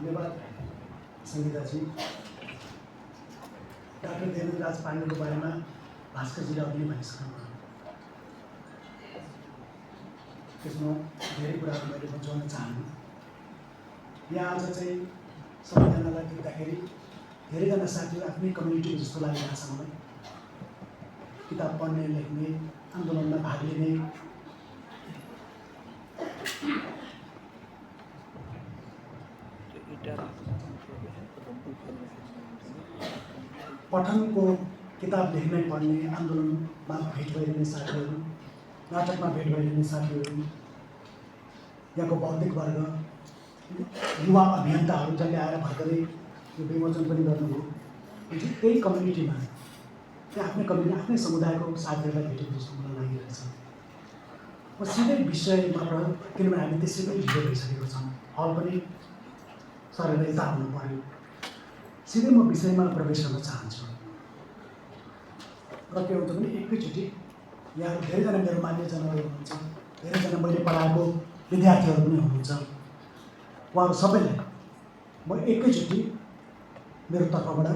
धन्यवाद सङ्गीताजी। डाक्टर देवेन्द्र राज पाण्डेको बारेमा भास्करजीले अघि नै भनिसक्नुभयो। त्यसमा धेरै कुराहरू मैले बुझाउन चाहन्छु। यहाँ आज चाहिँ सबैजनालाई देख्दाखेरि धेरैजना साथीहरू आफ्नै कम्युनिटी जस्तो लागिरहेको छ मलाई। किताब पढ्ने, लेख्ने, आन्दोलनमा भाग लिने, पठनको किताब लेख्ने, पढ्ने, आन्दोलनमा भेट भइरहने साथीहरू, नाटकमा भेट भइरहने साथीहरू, यहाँको बौद्धिक वर्ग, युवा अभियन्ताहरू जसले आएर भर्खरै यो विमोचन पनि गर्नुभयो, त्यही कम्युनिटीमा त्यो आफ्नै कम्युनिटी, आफ्नै समुदायको साथीहरूलाई भेटेको जस्तो मलाई लागिरहेछ। म सिधै विषयमा किनभने हामी त्यसै पनि ढिलो भइसकेको छौँ, हल पनि सरेर यता आउनु पर्यो। सिधै म विषयमा प्रवेश गर्न चाहन्छु। र के हुन्छ भने एकैचोटि यहाँ धेरैजना मेरो मान्यजनहरू हुनुहुन्छ, धेरैजना मैले पढाएको विद्यार्थीहरू पनि हुनुहुन्छ। उहाँहरू सबैलाई म एकैचोटि मेरो तर्फबाट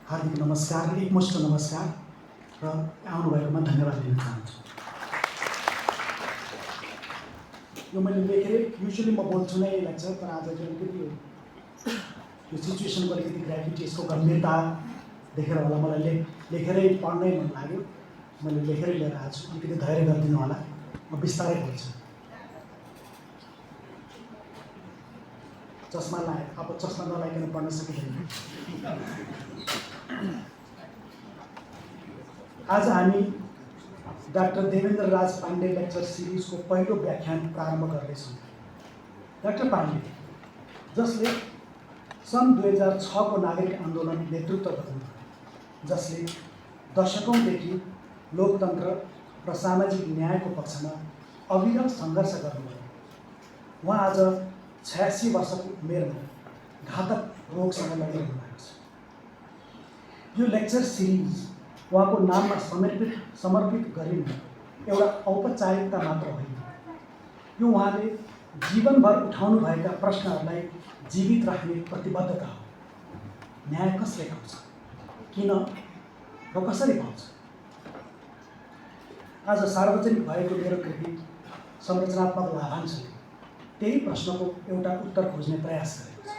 हार्दिक नमस्कार, एकमुष्ट नमस्कार र आउनुभएकोमा धन्यवाद दिन चाहन्छु। यो मैले लेखेर युजुअली म बोल्छु नै लाग्छ, तर आज चाहिँ अलिकति यो सिचुएसनको अलिकति ग्राभिटी, यसको गम्भीरता देखेर होला मलाई लेखेरै पढ्नै मन लाग्यो। मैले लेखेरै लिएर आएको छु। अलिकति धैर्य गरिदिनु होला, म बिस्तारै बोल्छु। चस्मा लगाए, अब चस्मा नलाइकन पढ्न सकिँदैन। आज हामी डाक्टर देवेन्द्र राज पाण्डे लेक्चर सिरिजको पहिलो व्याख्यान प्रारम्भ गर्दैछौँ। डाक्टर पाण्डे, जसले सन् 2006 को नागरिक आन्दोलन नेतृत्व गर्नुभयो, जसले दशकौँदेखि लोकतन्त्र र सामाजिक न्यायको पक्षमा अविरल सङ्घर्ष गर्नुभयो। उहाँ आज 86 वर्षको उमेरमा घातक रोगसँग लडिरहनु भएको छ। यो लेक्चर सिरिज उहाँको नाममा समर्पित गरिने एउटा औपचारिकता मात्र होइन, यो उहाँले जीवनभर उठाउनुभएका प्रश्नहरूलाई जीवित राख्ने प्रतिबद्धता हो। न्याय कसले पाउँछ, किन र कसरी पाउँछ? आज सार्वजनिक भएको मेरो कृति संरचनात्मक लाभांशले त्यही प्रश्नको एउटा उत्तर खोज्ने प्रयास गरेको छ।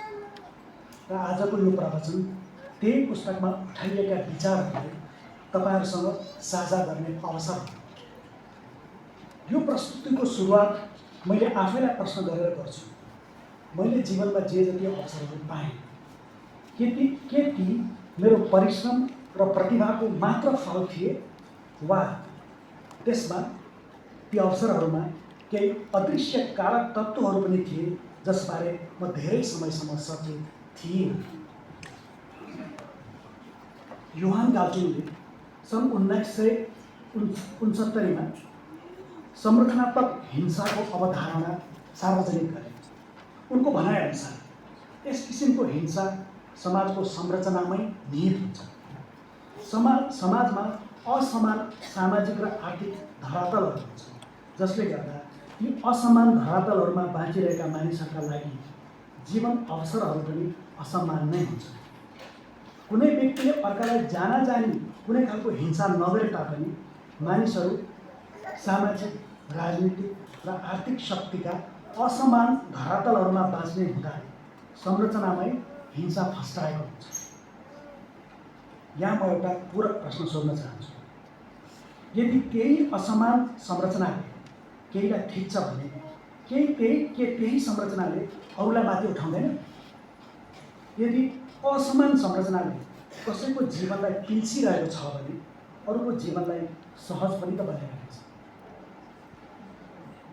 र आजको यो प्रवचन त्यही पुस्तकमा उठाइएका विचारहरूलाई तपाईहरुसँग साझा गर्ने अवसर हो। यो प्रस्तुतिको सुरुवात मैले आफैलाई प्रश्न गरेर गर्छु। मैले जीवनमा जे जति अवसरहरू पाएँ, के ती मेरो परिश्रम र प्रतिभाको मात्र फल थिए, वा त्यसमा ती अवसरहरूमा केही अदृश्य कारक तत्त्वहरू पनि थिए जसबारे म धेरै समयसम्म सचेत थिएँ। योहान गाल्टनले सन् 1969 मा संरचनात्मक हिंसाको अवधारणा सार्वजनिक गरे। उनको भनाइअनुसार यस किसिमको हिंसा समाजको संरचनामै निहित हुन्छ। समाजमा असमान सामाजिक र आर्थिक धरातलहरू हुन्छ, जसले गर्दा यी असमान धरातलहरूमा बाँचिरहेका मानिसहरूका लागि जीवन अवसरहरू पनि असमान नै हुन्छ। कुनै व्यक्तिले अर्कालाई जानी कुनै खालको हिंसा नगरे तापनि मानिसहरू सामाजिक, राजनीतिक र आर्थिक शक्तिका असमान धरातलहरूमा बाँच्ने हुँदा संरचनामै हिंसा फस्टाएको हुन्छ। यहाँ म एउटा पूरक प्रश्न सोध्न चाहन्छु। यदि केही असमान संरचनाले केहीलाई थिच्छ भने त्यही संरचनाले अरूलाई माथि उठाउँदैन? यदि असमान संरचनाले कसैको जीवनलाई पिल्सिरहेको छ भने अरूको जीवनलाई सहज पनि त बनाइरहेको छ।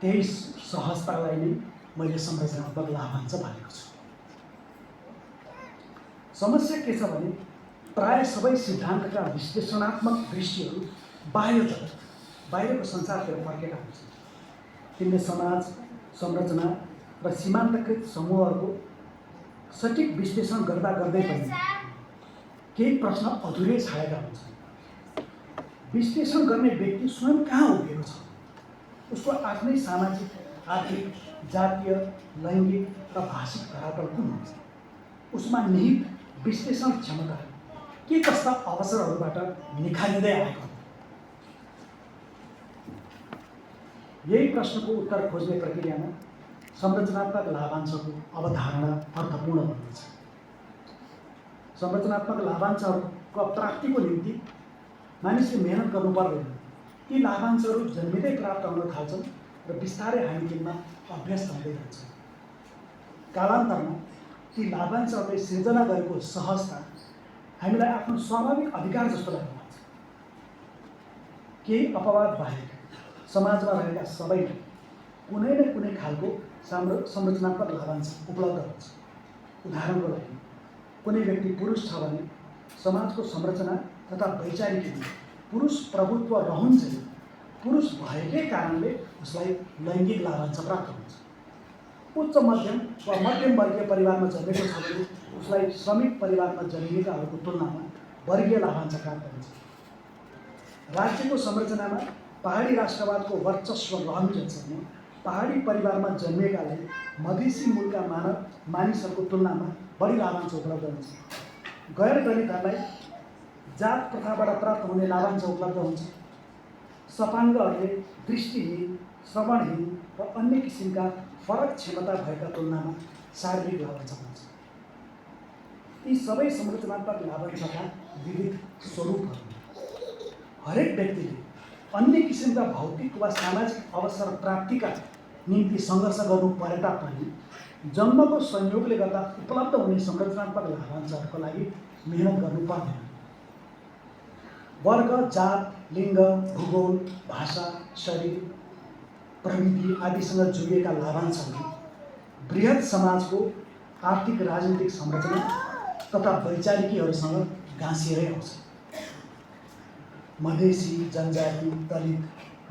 त्यही सहजतालाई नै मैले संरचनात्मक लाभांश भनेको छु। समस्या के छ भने प्राय सबै सिद्धान्तका विश्लेषणात्मक दृष्टिहरू बाह्य जगत, बाहिरको संसारतिर फर्केका हुन्छन्। तिनले समाज, संरचना र सीमान्तकृत समूहहरूको सठिक विश्लेषण गर्दा गर्दै पनि केही प्रश्न अधुरै छाडेका हुन्छन्। विश्लेषण गर्ने व्यक्ति स्वयं कहाँ उभिएको छ? उसको आफ्नै सामाजिक, आर्थिक, जातीय, लैङ्गिक र भाषिक धरातल कुन हुन्छ? उसमा निहित विश्लेषण क्षमता के कस्ता अवसरहरूबाट निखारिँदै आएको। यही प्रश्नको उत्तर खोज्ने प्रक्रियामा संरचनात्मक लाभांशको अवधारणा अर्थपूर्ण बन्दछ। संरचनात्मक लाभांशहरूको प्राप्तिको निम्ति मानिसले मेहनत गर्नु पर्दैन। ती लाभांशहरू जन्मिँदै प्राप्त हुन थाल्छन् र बिस्तारै हामी तिनमा अभ्यस्त हुँदै जान्छौँ। कालान्तरमा ती लाभांशहरूले सिर्जना गरेको सहजता हामीलाई आफ्नो स्वाभाविक अधिकार जस्तो लाग्न लाग्छ। केही अपवाद बाहेक समाजमा रहेका सबैलाई कुनै न कुनै खालको संरचनात्मक लाभांश उपलब्ध हुन्छ। उदाहरणको लागि कुनै व्यक्ति पुरुष छ भने समाजको संरचना तथा वैचारिक पुरुष प्रभुत्व रहन्छ। पुरुष भएकै कारणले उसलाई लैङ्गिक लाभांश प्राप्त हुन्छ। उच्च मध्यम वा मध्यम वर्गीय परिवारमा जन्मेको छ भने उसलाई श्रमिक परिवारमा जन्मिएकाहरूको तुलनामा वर्गीय लाभांश प्राप्त हुन्छ। राज्यको संरचनामा पहाडी राष्ट्रवादको वर्चस्व रहन्छ भने पहाडी परिवारमा जन्मिएकाले मधेसी मूलका मानिसहरूको तुलनामा बढी लाभांश उपलब्ध हुन्छ। गैर दलितहरूलाई जात प्रथाबाट प्राप्त हुने लाभांश उपलब्ध हुन्छ। सपाङ्गहरूले दृष्टिहीन, श्रवणहीन र अन्य किसिमका फरक क्षमता भएका तुलनामा शारीरिक लाभांश हुन्छ। यी सबै संरचनात्मक लाभांशका विविध स्वरूपहरू। हरेक व्यक्तिले अन्य किसिमका भौतिक वा सामाजिक अवसर प्राप्तिका निम्ति सङ्घर्ष गर्नु परे तापनि जन्मको संयोगले गर्दा उपलब्ध हुने संरचनात्मक लाभांशहरूको लागि मेहनत गर्नु पर्दैन। वर्ग, जात, लिङ्ग, भूगोल, भाषा, शरीर, प्रविधि आदिसँग जोडिएका लाभांशहरू बृहत समाजको आर्थिक राजनीतिक संरचना तथा वैचारिकीहरूसँग गाँसिएरै आउँछ। मधेसी, जनजाति, दलित,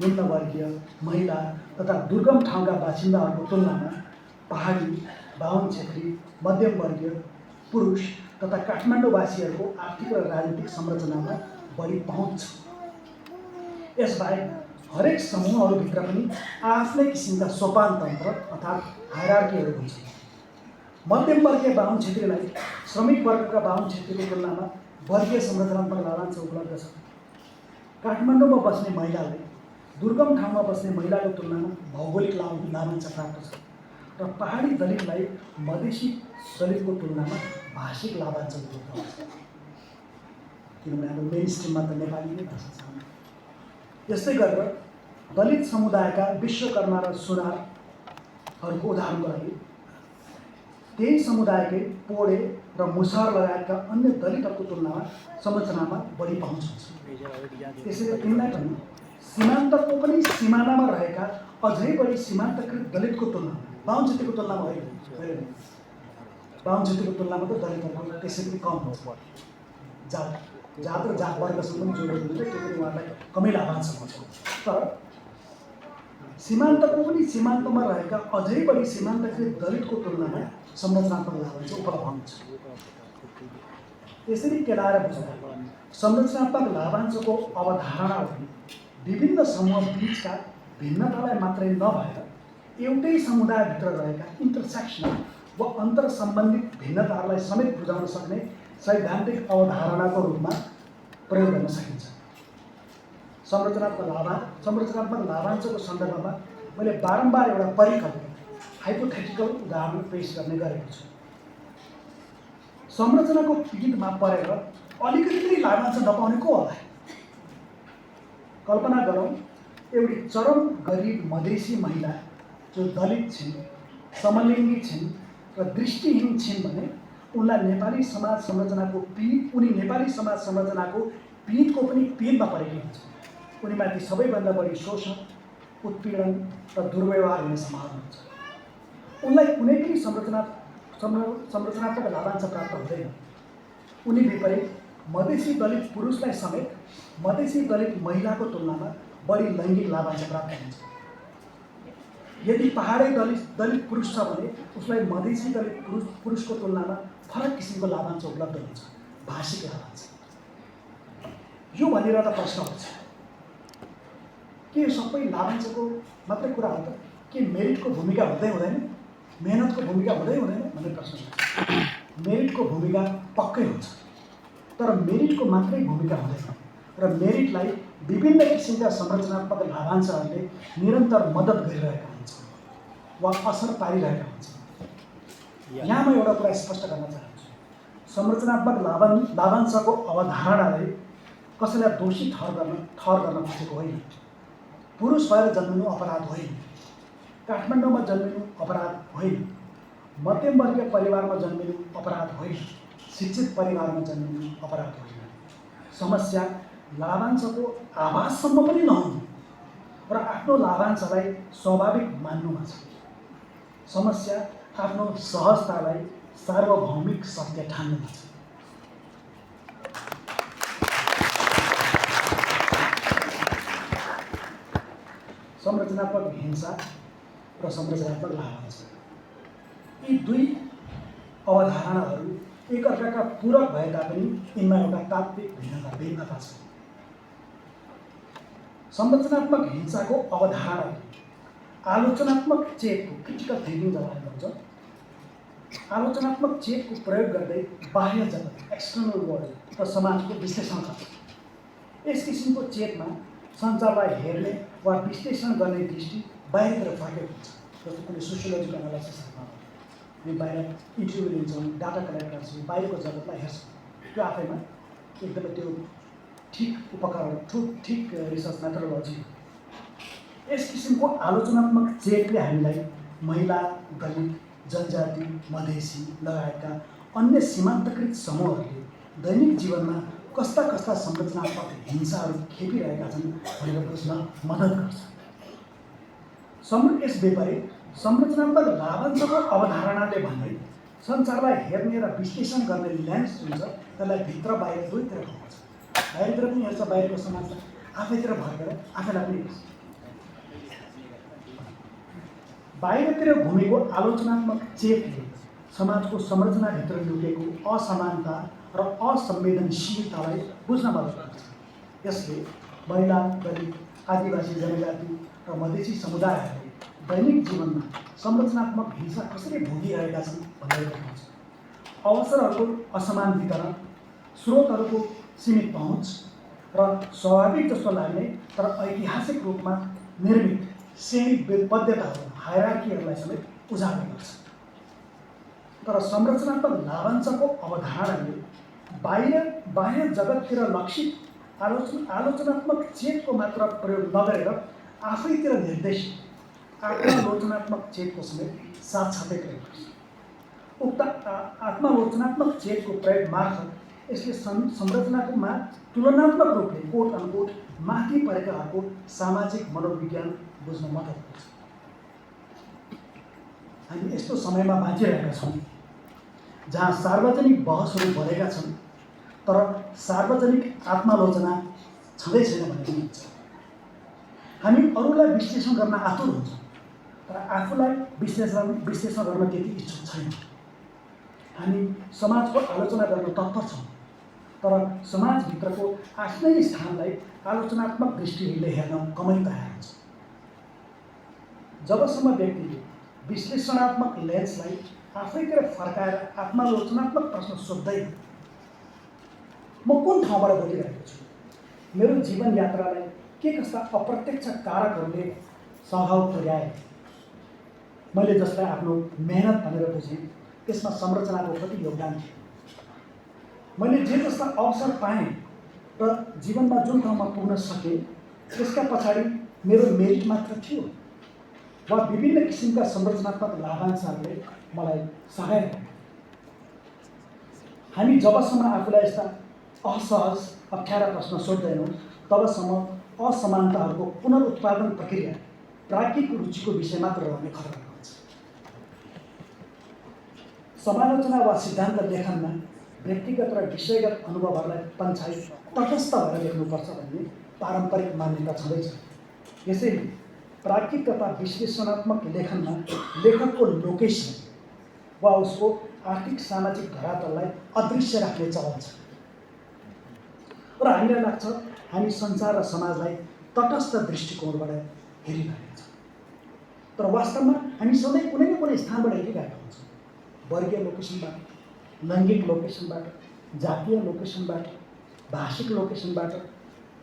निम्नवर्गीय, महिला तथा दुर्गम ठाउँका बासिन्दाहरूको तुलनामा पहाडी, बाहुन क्षेत्री, मध्यमवर्गीय, पुरुष तथा काठमाडौँवासीहरूको आर्थिक र राजनीतिक संरचनामा बढी पहुँच छ। यसबाहेक हरेक समूहहरूभित्र पनि आफ्नै किसिमका सोपान तन्त्र अर्थात् हायरार्कीहरू हुन्छन्। मध्यमवर्गीय बाहुन क्षेत्रीलाई श्रमिक वर्गका बाहुन क्षेत्रीको तुलनामा वर्गीय संरचनात्मक लाभांश उपलब्ध छ। काठमाडौँमा बस्ने महिलाले दुर्गम ठाउँमा बस्ने महिलाको तुलनामा भौगोलिक लाभांश प्राप्त छ र पहाडी दलितलाई मधेसी दलितको तुलनामा भाषिक लाभांश उपलब्ध हुन्छ। किनभने हाम्रो मेन स्ट्रिममा त नेपाली नै भाषा छ। यस्तै गरेर दलित समुदायका विश्वकर्मा र सुनारहरूको उदाहरणको लागि त्यही समुदायकै पोडे र मुसहर लगायतका अन्य दलितहरूको तुलनामा संरचनामा बढी पहुँच हुन्छ। त्यसैले तिनलाई पनि सीमान्तको पनि सिमानामा रहेका अझै बढी सीमान्तकृत दलितको तुलनामा बाहुन क्षेत्रीको तुलनामा होइन, बाहुन क्षेत्रीको तुलनामा त दलितहरूको त्यसै पनि कम हुन्छ। जात र जात वर्गसँग पनि जोडेको हुन्छ, त्यो पनि उहाँलाई कमै लाभांश हुन्छ। तर सीमान्तको पनि सीमान्तमा रहेका अझै बढी सीमान्तकृत दलितको तुलनामा संरचनात्मक लाभांश उपलब्ध हुन्छ। यसरी केलाएर बुझ्दा संरचनात्मक लाभांशको अवधारणाले विभिन्न समूह बीचका भिन्नतालाई मात्रै नभएर एउटै समुदायभित्र रहेका इन्टरसेक्सनल वा अन्तर सम्बन्धित भिन्नताहरूलाई समेत बुझाउन सक्ने सैद्धान्तिक अवधारणाको रूपमा प्रयोग गर्न सकिन्छ। संरचनात्मक लाभांशको सन्दर्भमा मैले बारम्बार एउटा परिकल्पित हाइपोथेटिकल उदाहरण पेश गर्ने गरेको छु। संरचनाको पीडमा परेर अलिकति पनि लाभांश नपाउने को होला? कल्पना गरौँ, एउटी चरम गरिब मधेसी महिला जो दलित छिन्, समलिङ्गी छिन् र दृष्टिहीन छिन् भने उनलाई नेपाली समाज संरचनाको पीडको पनि पीडमा परेकी हुन्छ। उनीमाथि सबैभन्दा बढी शोषण, उत्पीडन र दुर्व्यवहार हुने सम्भावना हुन्छ। उनलाई कुनै पनि संरचनात्मक लाभांश प्राप्त हुँदैन। उनी विपरीत मधेसी दलित पुरुषलाई समेत मधेसी दलित महिलाको तुलनामा बढी लैङ्गिक लाभांश प्राप्त हुन्छ। यदि पहाडे दलित पुरुष छ भने उसलाई मधेसी दलित पुरुषको तुलनामा फरक किसिमको लाभांश उपलब्ध हुन्छ, भाषिक लाभांश। यो भनिरहँदा प्रश्न हुन्छ, के यो सबै लाभांशको मात्रै कुरा हो त? के मेरिटको भूमिका हुँदै हुँदैन? मेहनतको भूमिका हुँदै हुँदैन भन्ने प्रश्न छ। मेरिटको भूमिका पक्कै हुन्छ, तर मेरिटको मात्रै भूमिका हुँदैन र मेरिटलाई विभिन्न किसिमका संरचनात्मक लाभांशहरूले निरन्तर मद्दत गरिरहेका हुन्छन् वा असर पारिरहेका हुन्छन्। यहाँ म एउटा कुरा स्पष्ट गर्न चाहन्छु, संरचनात्मक लाभांशको अवधारणाले कसैलाई दोषी ठहर गर्न खोजेको होइन। पुरुष भएर जन्मिनु अपराध होइन, काठमाडौँमा जन्मिनु अपराध होइन, मध्यमवर्गीय परिवारमा जन्मिनु अपराध होइन, शिक्षित परिवारमा जन्मिनु अपराध होइन। समस्या लाभांशको आभाससम्म पनि नहुनु र आफ्नो लाभांशलाई स्वाभाविक मान्नुमा छ। समस्या आफ्नो सहजतालाई सार्वभौमिक सत्य ठान्नुमा छ। संरचनात्मक हिंसा र संरचनात्मक लाभांश, यी दुई अवधारणाहरू एकअर्काका पूरक भए तापनि यिनमा एउटा तात्विक भिन्नता छ। संरचनात्मक हिंसाको अवधारणाले आलोचनात्मक चेतको क्रिटिकल थिङ्किङ जब भन्छ, आलोचनात्मक चेतको प्रयोग गर्दै बाह्य जगत एक्सटर्नल वर्ल्ड र समाजको विश्लेषण गर्छ। यस किसिमको चेतमा संसारलाई हेर्ने वा विश्लेषण गर्ने दृष्टि बाहिरतिर फर्केको हुन्छ। जस्तो कुनै सोसियोलोजिकल एनालाइसिसहरूमा हामी बाहिर इन्टरभ्यू लिन्छौँ, डाटा कलेक्ट गर्छौँ, बाहिरको जगतलाई हेर्छौँ, त्यो आफैमा एकदमै त्यो ठिक उपकरण, ठिक रिसर्च मेथोडोलोजी हो। यस किसिमको आलोचनात्मक चेतले हामीलाई महिला, दलित, जनजाति, मधेसी लगायतका अन्य सीमान्तकृत समूहहरूले दैनिक जीवनमा कस्ता कस्ता संरचनात्मक हिंसाहरू खेपिरहेका छन् भनेर बुझ्न मद्दत गर्छ। यस विपरीत संरचनात्मक लाभांशको अवधारणाले भन्दै संसारलाई हेर्ने र विश्लेषण गर्ने लेन्स जुन छ त्यसलाई भित्र बाहिर दुईतिर घुमाउँछ। बाहिरतिर पनि हेर्छ, बाहिरको समाजलाई आफैतिर भर्केर आफैलाई पनि हेर्छ। बाहिरतिर घुमेको आलोचनात्मक चेतले समाजको संरचनाभित्र लुकेको असमानता र असंवेदनशीलतालाई बुझ्न मद्दत गर्छ। यसले महिला, दलित, आदिवासी जनजाति र मधेसी समुदायहरूले दैनिक जीवनमा संरचनात्मक हिंसा कसरी भोगिरहेका छन् भनेर देखाउँछ। अवसरहरूको असमान वितरण, स्रोतहरूको सीमित पहुँच र स्वाभाविक जस्तो लाग्ने तर ऐतिहासिक रूपमा निर्मित श्रेणीबद्धताहरू, हायरार्कीहरूलाई समेत उजागर गर्छ। तर संरचनात्मक लाभांशको अवधारणाले बाह्य जगततिर लक्षित आलोचनात्मक चेतको मात्र प्रयोग नगरेर आफैतिर निर्देशित आत्मालोचनात्मक चेतको समेत साथसाथै प्रयोग गर्छ। उक्त आत्मालोचनात्मक चेतको प्रयोग मार्फत यसले संरचनाकोमा तुलनात्मक रूपले कोट अनकोट माथि परेकाहरूको सामाजिक मनोविज्ञान बुझ्न मद्दत गर्छ। हामी यस्तो समयमा बाँचिरहेका छौँ जहाँ सार्वजनिक बहसहरू बढेका छन्, तर सार्वजनिक आत्मालोचना छँदै छैन भन्ने पनि हुन्छ। हामी अरूलाई विश्लेषण गर्न आतुर हुन्छौँ, तर आफूलाई विश्लेषण गर्न त्यति इच्छुक छैन। हामी समाजको आलोचना गर्न तत्पर छौँ, तर समाजभित्रको आफ्नै स्थानलाई आलोचनात्मक दृष्टिले हेर्न कमै तयार हुन्छ। जबसम्म व्यक्तिले विश्लेषणात्मक लेन्सलाई आफैतिर फर्काएर आत्मालोचनात्मक प्रश्न सोध्दैन, म कुन ठाउँबाट बोलिरहेको छु, मेरो जीवन यात्रालाई के कस्ता अप्रत्यक्ष कारकहरूले प्रभाव पुर्याए, मैले जसलाई आफ्नो मेहनत भनेर बुझेँ त्यसमा संरचनाको कति योगदान थियो, मैले जे जस्ता अवसर पाएँ र जीवनमा जुन ठाउँमा पुग्न सकेँ त्यसका पछाडि मेरो मेरिट मात्र थियो वा विभिन्न किसिमका संरचनात्मक लाभांशहरूले मलाई सहायता गरे। हामी जबसम्म आफूलाई यस्ता असहज अप्ठ्यारा प्रश्न सोध्दैनौँ तबसम्म असमानताहरूको पुनरुत्पादन प्रक्रिया प्राज्ञिक रुचिको विषय मात्र रहने खतरा हुन्छ। समालोचना वा सिद्धान्त लेखनमा व्यक्तिगत र विषयगत अनुभवहरूलाई पन्छाइ तटस्थ भएर लेख्नुपर्छ भन्ने पारम्परिक मान्यता छँदैछ। यसैले प्राज्ञिक तथा विश्लेषणात्मक लेखनमा लेखकको लोकेसन वा उसको आर्थिक सामाजिक धरातललाई अदृश्य राख्ने चलन छ र हामीलाई लाग्छ हामी संसार र समाजलाई तटस्थ दृष्टिकोणबाट हेरिरहेका छौँ, तर वास्तवमा हामी सधैँ कुनै न कुनै स्थानबाट हेरिरहेका हुन्छौँ। वर्गीय लोकेसनबाट, लैङ्गिक लोकेसनबाट, जातीय लोकेसनबाट, भाषिक लोकेसनबाट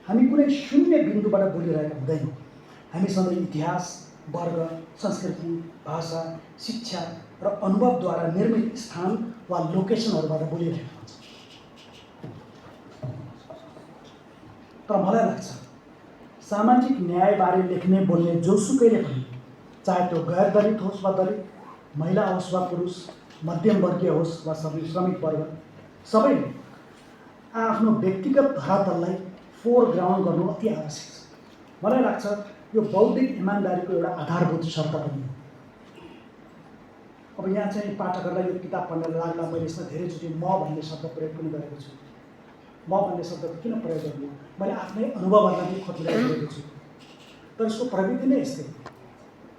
हामी कुनै शून्य बिन्दुबाट बोलिरहेका हुँदैनौँ। हामी सधैँ इतिहास, वर्ग, संस्कृति, भाषा, शिक्षा र अनुभवद्वारा निर्मित स्थान वा लोकेसनहरूबाट बोलिरहेका हुन्छौँ। तर मलाई लाग्छ सामाजिक न्यायबारे लेख्ने बोल्ने जोसुकैले पनि, चाहे त्यो गैर दलित होस् वा दलित, महिला होस् वा पुरुष, मध्यम वर्गीय होस् वा श्रमिक वर्ग, सबैले आफ्नो व्यक्तिगत धरातललाई फोरग्राउन्ड गर्नु अति आवश्यक छ। मलाई लाग्छ यो बौद्धिक इमान्दारीको एउटा आधारभूत शर्त पनि हो। अब यहाँ चाहिँ पाठकहरूलाई यो किताब पढ्न लाग्दा मैले यसमा धेरैचोटि म भन्ने शब्द प्रयोग पनि गरेको छु। म भन्ने शब्द किन प्रयोग गर्नु, मैले आफ्नै अनुभवहरूलाई नै खोज्दै गरेको छु। तर यसको प्रविधि नै यस्तै हो।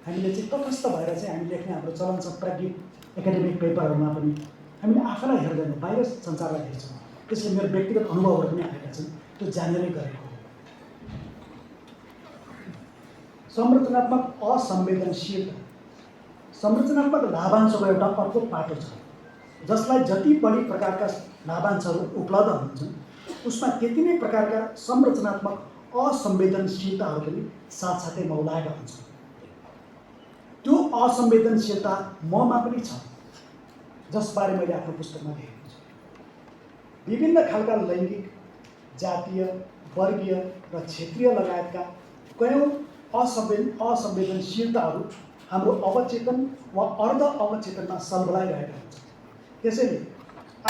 हामीले चाहिँ तटस्थ भएर चाहिँ हामी लेख्ने हाम्रो चलन छ प्राज्ञिक एकाडेमिक पेपरहरूमा पनि हामीले आफैलाई हेर्दैनौँ, बाहिर संसारलाई हेर्छौँ। त्यसले मेरो व्यक्तिगत अनुभवहरू पनि आएका छन्, त्यो जानेरै गरेको हो। संरचनात्मक असंवेदनशीलता संरचनात्मक लाभांशको एउटा अर्को पाटो छ, जसलाई जति बढी प्रकारका लाभांशहरू उपलब्ध हुन्छन् उसमा त्यति नै प्रकारका संरचनात्मक असंवेदनशीलताहरू पनि साथसाथै मौलाएका हुन्छन्। त्यो असंवेदनशीलता ममा पनि छ, जसबारे मैले आफ्नो पुस्तकमा लेखेको छु। विभिन्न खालका लैङ्गिक, जातीय, वर्गीय र क्षेत्रीय लगायतका कयौँ असंवेदनशीलताहरू हाम्रो अवचेतन वा अर्ध अवचेतनमा सल्बलाइरहेका हुन्छन्। त्यसैले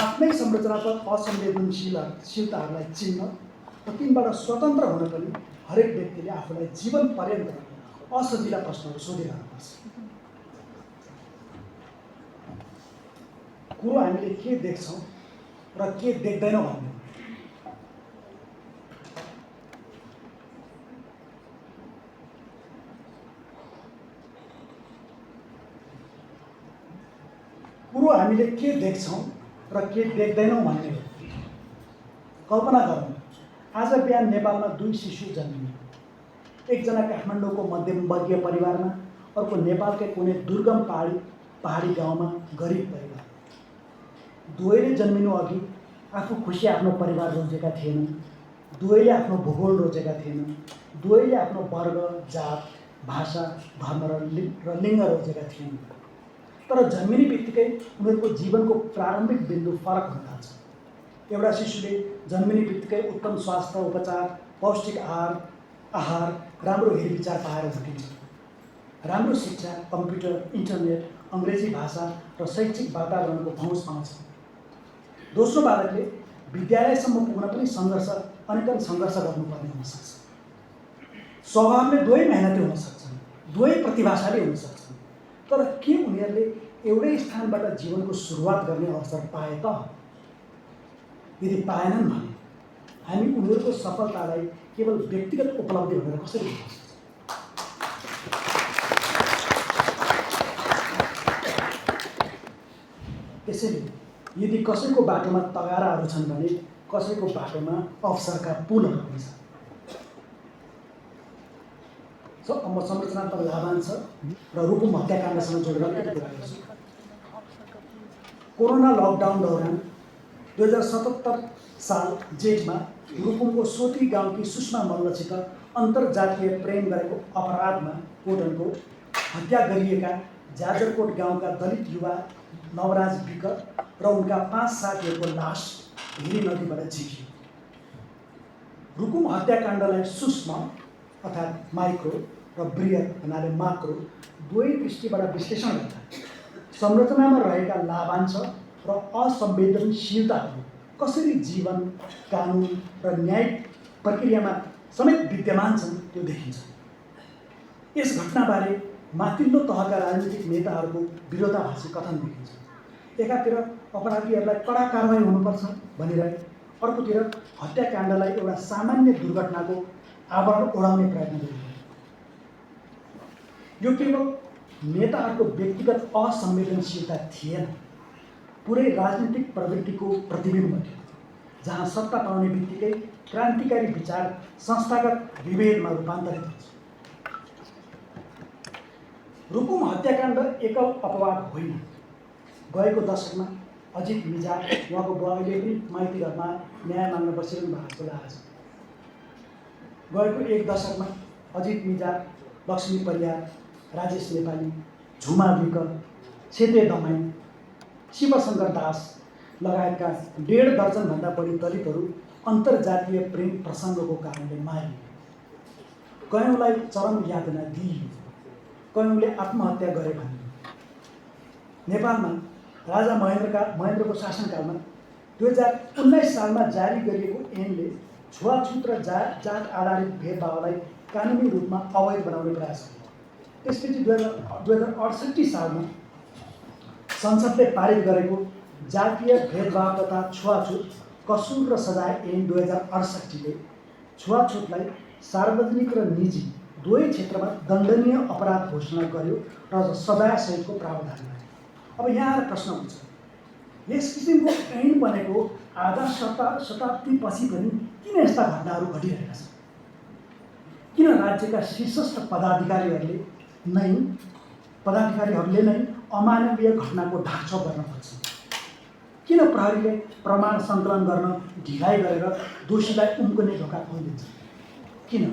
आफ्नै संरचनात्मक असंवेदनशीलताहरूलाई चिन्न र तिनबाट स्वतन्त्र हुन पनि हरेक व्यक्तिले आफूलाई जीवन पर्यन्त असजिला प्रश्नहरू सोधिरहनुपर्छ। कुरो हामीले के देख्छौँ र के देख्दैनौँ भन्ने। कुरो हामीले के देख्छौँ र के देख्दैनौँ भन्ने हो। कल्पना गरौँ, आज बिहान नेपालमा 2 शिशु जन्मिए। एकजना काठमाडौँको मध्यमवर्गीय परिवारमा, अर्को नेपालकै कुनै दुर्गम पहाडी गाउँमा गरिब परिवार। दुवैले जन्मिनु अघि आफू खुसी आफ्नो परिवार रोजेका थिएनन्, दुवैले आफ्नो भूगोल रोजेका थिएनन्, दुवैले आफ्नो वर्ग, जात, भाषा, धर्म र लिङ्ग रोजेका थिएनन्। तर जन्मिने बित्तिकै उनीहरूको जीवनको प्रारम्भिक बिन्दु फरक हुन थाल्छ। एउटा शिशुले जन्मिने बित्तिकै उत्तम स्वास्थ्य उपचार, पौष्टिक आहार, राम्रो हेरविचार पाएर हुर्किन्छ। राम्रो शिक्षा, कम्प्युटर, इन्टरनेट, अङ्ग्रेजी भाषा र शैक्षिक वातावरणको पहुँच पाउँछ। दोस्रो बालकले विद्यालयसम्म पुग्न पनि अनेकन सङ्घर्ष गर्नुपर्ने हुनसक्छ। स्वभावले दुवै मेहनती हुन सक्छन्, दुवै प्रतिभाशाली हुन सक्छन्। तर के उनीहरूले एउटै स्थानबाट जीवनको सुरुवात गर्ने अवसर पाए त? यदि पाएनन् भने हामी उनीहरूको सफलतालाई केवल व्यक्तिगत उपलब्धि भनेर कसरी लिन सक्छौँ? त्यसैले यदि कसैको बाटोमा तगाराहरू छन् भने कसैको बाटोमा अवसरका पुलहरू पनि छन्। म संरचनात्मक लाभांश र रुकुम हत्याकाण्डसँग जोडेर गरेको छु। कोरोना लकडाउन दौरान 2077 साल जेठमा रुकुमको सोती गाउँकी सुषमा मल्लसित अन्तर्जातीय प्रेम गरेको अपराधमा कोटनको हत्या गरिएका जाजरकोट गाउँका दलित युवा नवराज विक र उनका 5 साथीहरूको लास हिरी नदीबाट झिकियो। रुकुम हत्याकाण्डलाई सूक्ष्म अर्थात् माइक्रो र बृहत भन्नाले माक्रो दुवै दृष्टिबाट विश्लेषण गर्दा संरचनामा रहेका लाभांश र असंवेदनशीलताहरू कसरी जीवन, कानुन र न्यायिक प्रक्रियामा समेत विद्यमान छन् त्यो देखिन्छ। यस घटनाबारे माथिल्लो तहका राजनीतिक नेताहरूको विरोधाभासी कथन देखिन्छ। एकातिर अपराधीहरूलाई कडा कारवाही हुनुपर्छ भनिरहे, अर्कोतिर हत्याकाण्डलाई एउटा सामान्य दुर्घटनाको आवरण ओढाउने प्रयत्न गरियो। यो केवल नेताहरूको व्यक्तिगत असंवेदनशीलता थिएन, पुरै राजनीतिक प्रवृत्तिको प्रतिबिम्ब थियो, जहाँ सत्ता पाउने बित्तिकै क्रान्तिकारी विचार संस्थागत विभेदमा रूपान्तरित हुन्छ। रुकुम हत्याकाण्ड एकल अपवाद होइन। गएको दशकमा अजित मिजा उहाँको बुवाले पनि माइती घरमा न्याय माग्न बसिरहनु भएको होला आज। गएको 1 दशकमा अजित मिजा, लक्ष्मी परियार, राजेश नेपाली, झुमा विक, छेते दमाई, शिवशङ्कर दास लगायतका 1.5 दर्जनभन्दा बढी दलितहरू अन्तर्जातीय प्रेम प्रसङ्गको कारणले मारिए। कयौँलाई चरम यातना दिइयो, कयौँले आत्महत्या गरे भनियो। नेपालमा राजा महेन्द्रको शासनकालमा 2019 सालमा जारी गरिएको ऐनले छुवाछुत र जात आधारित भेदभावलाई कानुनी रूपमा अवैध बनाउने प्रयास गर्यो। त्यसपछि 2068 सालमा संसदले पारित गरेको जातीय भेदभाव तथा छुवाछुत कसुर र सजाय ऐन 2068 ले छुवाछुतलाई सार्वजनिक र निजी दुवै क्षेत्रमा दण्डनीय अपराध घोषणा गर्यो र सजायसहितको प्रावधान गर्यो। अब यहाँ आएर प्रश्न हुन्छ, यस किसिमको ऐन बनेको आधा शताब्दी पछि पनि किन यस्ता घटनाहरू घटिरहेका छन्? किन राज्यका शीर्षस्थ पदाधिकारीहरूले नै अमानवीय घटनाको ढाकछोप गर्न खोज्छन्? किन प्रहरीले प्रमाण सङ्कलन गर्न ढिलाइ गरेर दोषीलाई उम्कने धोका खोलिदिन्छ? किन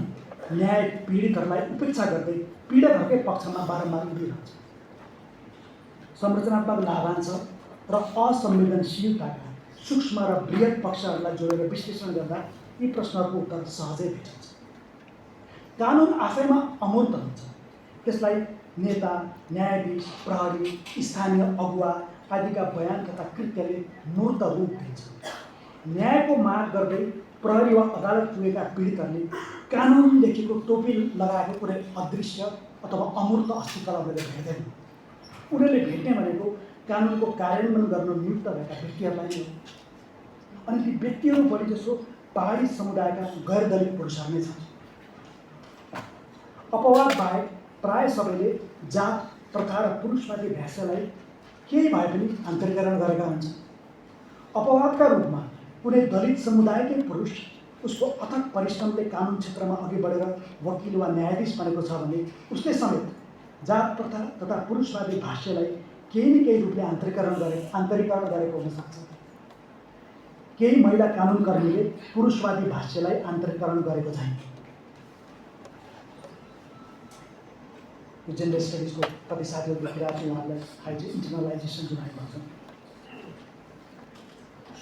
न्याय पीडितहरूलाई उपेक्षा गर्दै पीडकहरूकै पक्षमा बारम्बार उभिरहन्छ? संरचनात्मक लाभांश र असंवेदनशीलताका सूक्ष्म र बृहत पक्षहरूलाई जोडेर विश्लेषण गर्दा यी प्रश्नहरूको उत्तर सहजै भेटिन्छ। कानुन आफैमा अमूर्त हुन्छ, त्यसलाई नेता, न्यायाधीश, प्रहरी, स्थानीय अगुवा आदिका बयान तथा कृत्यले मूर्त रूप दिन्छ। न्यायको माग गर्दै प्रहरी वा अदालत पुगेका पीडितहरूले कानुन लेखेको टोपी लगाएको कुनै अदृश्य अथवा अमूर्त अस्तित्वलाई उनीहरूले भेट्दैनन्। उनीहरूले भेट्ने भनेको कानुनको कार्यान्वयन गर्न नियुक्त भएका व्यक्तिहरूलाई नै हो। अनि ती व्यक्तिहरू बढी जसो पहाडी समुदायका गैर दलित पुरुषहरू नै छन्। अपवाद बाहेक प्राय सबैले जात प्रथा र पुरुषवादी भाषालाई केही भए पनि अन्तरीकरण गरेका हुन्छन्। अपवादका रूपमा कुनै दलित समुदायकै पुरुष उसको अथक परिश्रमले कानुन क्षेत्रमा अघि बढेर वकिल वा न्यायाधीश बनेको छ भने उसले समेत जात प्रथा तथा पुरुषवादी भाष्यलाई केही न केही रूपले आन्तरीकरण गरेको हुनसक्छ। केही महिला कानुनकर्मीले पुरुषवादी भाष्यलाई आन्तरीकरण गरेको छैन। जेन्डर स्टडिजको कति साथीहरू लेखिरहेको छु, उहाँहरूलाई थाहा छ इन्टरनलाइजेसन जुन हामी भन्छौँ,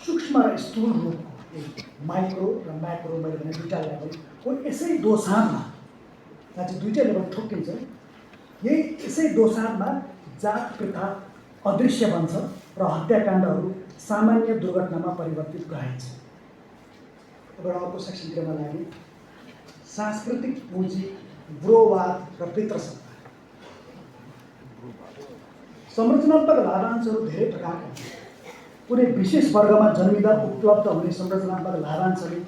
सूक्ष्म र स्थूल रूपको माइक्रो र म्याक्रो मैले भने दुईवटा लेभलको यसै दोसाँधमा, जहाँ चाहिँ दुईवटै लेभल ठोक्किन्छ, यही यसै दोसाँधमा जात प्रथा अदृश्य बन्छ र हत्याकाण्डहरू सामान्य दुर्घटनामा परिवर्तित गराइन्छ। अब अर्को सेक्सनतिरमा लाग्ने सांस्कृतिक पुँजी, ब्रोवाद र पितृसत्ता। संरचनात्मक लाभांशहरू धेरै प्रकारका हुन्छन्। कुनै विशेष वर्गमा जन्मिँदा उपलब्ध हुने संरचनात्मक लाभांशले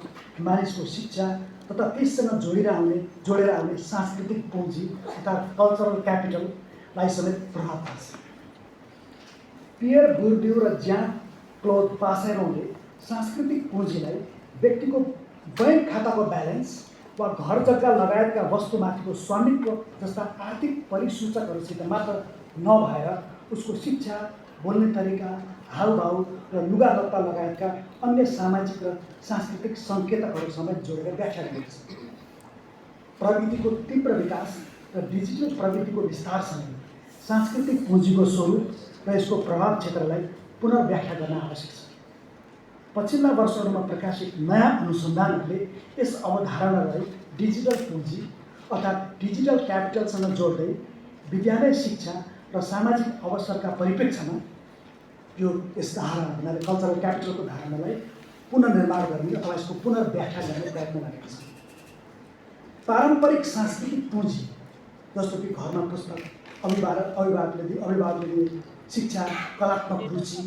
मानिसको शिक्षा तथा त्यससँग जोडेर आउने सांस्कृतिक पुँजी अर्थात् कल्चरल क्यापिटललाई समेत प्रभाव पार्छ। पियर बुर्ड्यू र ज्यान क्लोद पासेरोले सांस्कृतिक पुँजीलाई व्यक्तिको बैंक खाताको ब्यालेन्स वा घर जग्गा लगायतका वस्तुमाथिको स्वामित्व जस्ता आर्थिक परिसूचकहरूसित मात्र नभएर उसको शिक्षा, बोल्ने तरिका, हालभाउ र लुगालत्ता लगायतका अन्य सामाजिक र सांस्कृतिक सङ्केतहरू समेत जोडेर व्याख्या गरिन्छ। प्रविधिको तीव्र विकास र डिजिटल प्रविधिको विस्तारसँगै सांस्कृतिक पुँजीको स्वरूप र यसको प्रभाव क्षेत्रलाई पुनर्व्याख्या गर्न आवश्यक छ। पछिल्ला वर्षहरूमा प्रकाशित नयाँ अनुसन्धानहरूले यस अवधारणालाई डिजिटल पुँजी अर्थात् डिजिटल क्यापिटलसँग जोड्दै विद्यालय शिक्षा र सामाजिक अवसरका परिप्रेक्ष्यमा यस धारणा भन्नाले कल्चरल क्यापिटलको धारणालाई पुनर्निर्माण गर्ने अथवा यसको पुनर्व्याख्या गर्ने प्रयत्न गरेको छ। पारम्परिक सांस्कृतिक पुँजी जस्तो कि घरमा पुस्तक, अभिभावकले दिने शिक्षा, कलात्मक रुचि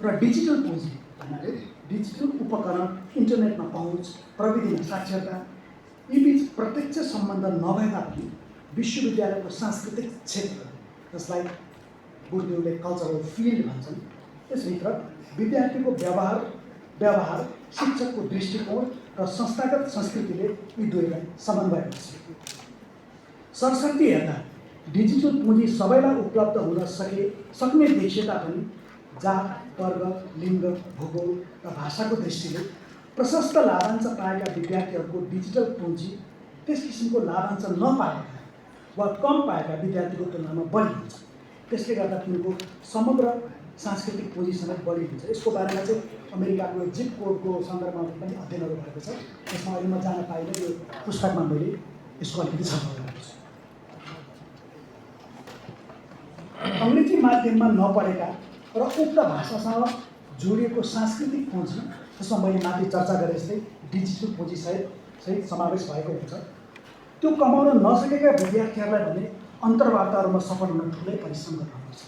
र डिजिटल पुँजी भन्नाले डिजिटल उपकरण, इन्टरनेटमा पहुँच, प्रविधिमा साक्षरता, यी बीच प्रत्यक्ष सम्बन्ध नभए तापनि विश्वविद्यालयको सांस्कृतिक क्षेत्र, जसलाई बुर्ड्यूले कल्चरल फिल्ड भन्छन्, यसभित्र विद्यार्थीको व्यवहार, शिक्षकको दृष्टिकोण र संस्थागत संस्कृतिले यी दुवैलाई समन्वय गर्छ। सरसर्ती हेर्दा डिजिटल पुँजी सबैलाई उपलब्ध हुन सक्ने देखिए तापनि जात वर्ग लिङ्ग भूगोल र भाषाको दृष्टिले प्रशस्त लाभांश पाएका विद्यार्थीहरूको डिजिटल पुँजी त्यस किसिमको लाभांश नपाएका वा कम पाएका विद्यार्थीको तुलनामा बढी हुन्छ। त्यसले गर्दा तिनको समग्र सांस्कृतिक पुँजी समेत बढी हुन्छ। यसको बारेमा चाहिँ अमेरिकाको जिप कोडको सन्दर्भमा पनि अध्ययनहरू भएको छ। त्यसमा अहिले म जान पाइनँ, यो पुस्तकमा मैले यसको अलिकति छलफल गरेको छु। अङ्ग्रेजी माध्यममा नपढेका र उक्त भाषासँग जोडिएको सांस्कृतिक पुँजी, जसमा मैले माथि चर्चा गरे जस्तै डिजिटल पुँजी सहित समावेश भएको हुन्छ, त्यो कमाउन नसकेका विद्यार्थीहरूलाई भने अन्तर्वार्ताहरूमा सफल हुन ठुलै परिश्रम गर्नुपर्छ।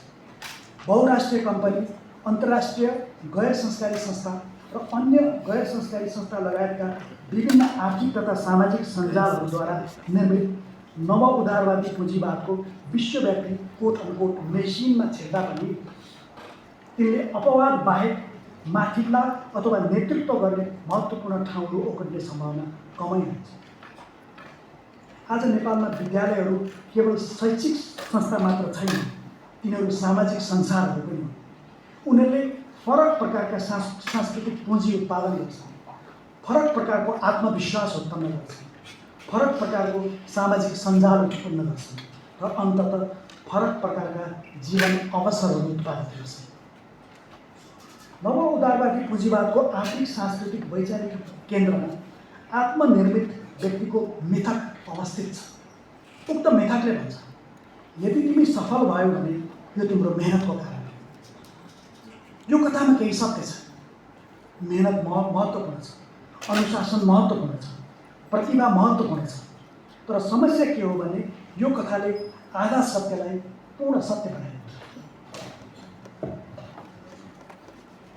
बहुराष्ट्रिय कम्पनी, अन्तर्राष्ट्रिय गैर संस्कारी संस्था र अन्य गैर संस्कारी संस्था लगायतका विभिन्न आर्थिक तथा सामाजिक सञ्जालहरूद्वारा निर्मित नव उदारवादी पुँजीवादको विश्वव्यापी कोट अनकोट मेसिनमा छिर्दा पनि तिनले अपवाद बाहेक माथिल्ला अथवा नेतृत्व गर्ने महत्त्वपूर्ण ठाउँहरू ओगट्ने सम्भावना कमै हुन्छ। आज नेपालमा विद्यालयहरू केवल शैक्षिक संस्था मात्र छैन, तिनीहरू सामाजिक संसारहरू पनि हुन्। उनीहरूले फरक प्रकारका सांस्कृतिक पुँजी उत्पादन गर्छन्, फरक प्रकारको आत्मविश्वास उत्पन्न गर्छन्, फरक प्रकारको सामाजिक सञ्जाल उत्पन्न गर्छन् र अन्ततः फरक प्रकारका जीवन अवसरहरू उत्पादन गर्छन्। नव उदारवादी पुँजीवादको आर्थिक सांस्कृतिक वैचारिक केन्द्रमा आत्मनिर्मित व्यक्तिको मिथक अवस्थित छ। उक्त मिथकले भन्छ, यदि तिमी सफल भयो भने यो तिम्रो मेहनतको कारण हो। यो कथामा केही सत्य छ। मेहनत महत्त्वपूर्ण छ, अनुशासन महत्त्वपूर्ण छ, प्रतिभा महत्त्वपूर्ण छ। तर समस्या के हो भने यो कथाले आधा सत्यलाई पूर्ण सत्य बनाइदिन्छ।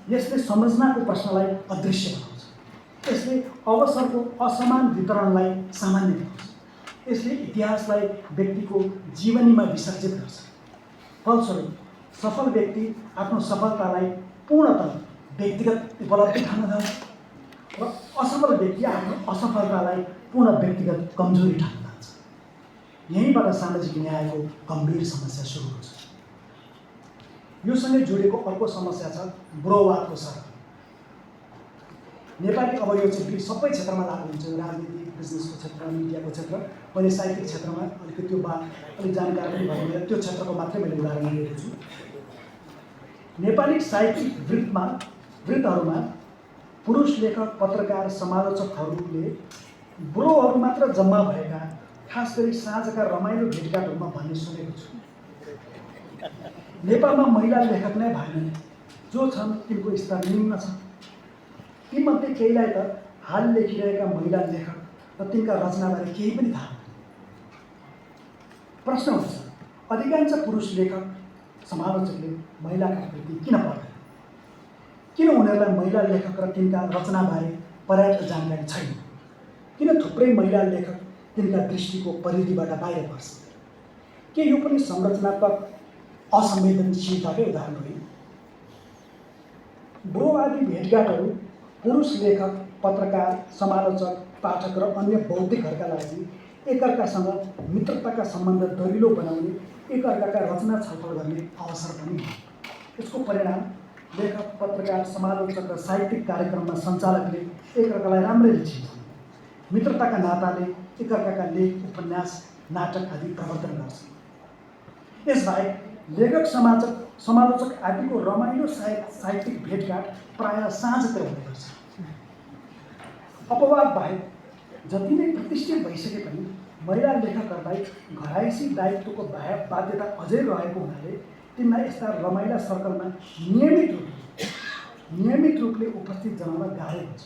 यसले सम्झनाको प्रश्नलाई अदृश्य बनाउँछ। यसले अवसरको असमान वितरणलाई सामान्य बनाउँछ। यसले इतिहासलाई व्यक्तिको जीवनीमा विसर्जित गर्छ। फलस्वरूप सफल व्यक्ति आफ्नो सफलतालाई पूर्णतः व्यक्तिगत उपलब्धि ठान्न थाल्छ र असफल व्यक्ति आफ्नो असफलतालाई पूर्ण व्यक्तिगत कमजोरी ठान्न थाल्छ। यहीँबाट सामाजिक न्यायको गम्भीर समस्या सुरु हुन्छ। योसँगै जोडिएको अर्को समस्या छ बुढोवादको सर। नेपाली अब यो चाहिँ सबै क्षेत्रमा लागु हुन्छ, राजनीति, बिजनेसको क्षेत्र, मिडियाको क्षेत्र। मैले साहित्यिक क्षेत्रमा अलिकति त्यो अलिक जानकारी पनि भएर त्यो क्षेत्रको मात्रै मैले उदाहरण लिएको छु। नेपाली साहित्यिक वृत्तहरूमा पुरुष लेखक, पत्रकार, समालोचकहरूले बुढोहरू मात्र जम्मा भएका, खास गरी साँझका रमाइलो भेटघाटहरूमा भन्ने सुनेको छु। नेपालमा महिला लेखक नै भएनन्, जो छन् तिनको स्तर निम्न छ। तीमध्ये केहीलाई त हाल लेखिरहेका महिला लेखक र तिनका रचनाबारे केही पनि थाहा हुँदैन। प्रश्न हुन्छ, अधिकांश पुरुष लेखक समालोचकले महिलाका प्रति किन पढ्दैन? किन उनीहरूलाई महिला लेखक र तिनका रचनाबारे पर्याप्त जानकारी छैन? किन थुप्रै महिला लेखक तिनका दृष्टिको परिधिबाट बाहिर पर्छन्? के यो पनि संरचनात्मक असंवेदनशीलताकै उदाहरण होइन? बुढोवादी भेटघाटहरू पुरुष लेखक, पत्रकार, समालोचक, पाठक र अन्य बौद्धिकहरूका लागि एकअर्कासँग मित्रताका सम्बन्ध दरिलो बनाउने, एकअर्काका रचना छलफल गर्ने अवसर पनि हो। यसको परिणाम लेखक, पत्रकार, समालोचक र साहित्यिक कार्यक्रममा सञ्चालकले एकअर्कालाई राम्ररी चिन्छन्। मित्रताका नाताले एकअर्काका लेख, उपन्यास, नाटक आदि प्रवर्तन गर्छन्। यसबाहेक लेखक, समालोचक आदिको रमाइलो साहित्यिक भेटघाट प्रायः साँझतिर हुने गर्छ। अपवाद बाहेक जति नै प्रतिष्ठित भइसके पनि महिला लेखकहरूलाई घरायसी दायित्वको बाध्यता अझै रहेको हुनाले तिनलाई यस्ता रमाइला सर्कलमा नियमित रूपले उपस्थित जनाउन गाह्रो हुन्छ।